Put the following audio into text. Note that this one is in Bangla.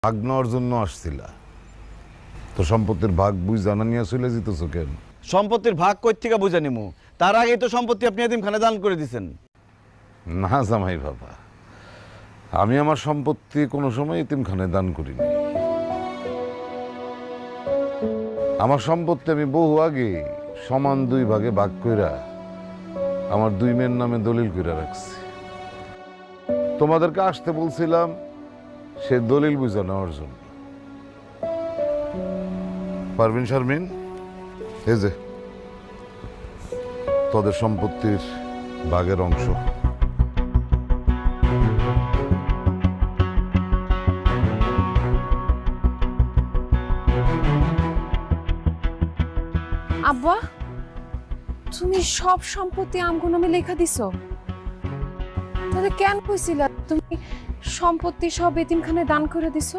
ভাগ নেওয়ার জন্য আসছিলা, তো সম্পত্তির ভাগ বুঝ জানা নিয়ে চলে যেতেছ কেন? সম্পত্তির ভাগ কই থেকে বুঝে নিমু? তার আগেই তো সম্পত্তি আপনি এতিমখানে দান করে দিছেন। না জামাই বাবা, আমি আমার সম্পত্তি কোনো সময় এতিমখানে দান করিনি। আমার সম্পত্তি আমি বহু আগে সমান 2 ভাগে ভাগ কইরা আমার 2 মেয়ের নামে দলিল কইরা রাখছি। তোমাদেরকে আসতে বলছিলাম সে দলিল বুঝা নেওয়ার জন্য। পারভিন শারমিন, এই যে তোদের সম্পত্তির ভাগের অংশ। আব্বা, তুমি সব সম্পত্তি আমগো নামে লেখা দিছো? তাহলে কেন কইছিলা তুমি সম্পত্তি সব এতিমখানে দান করে দিছো?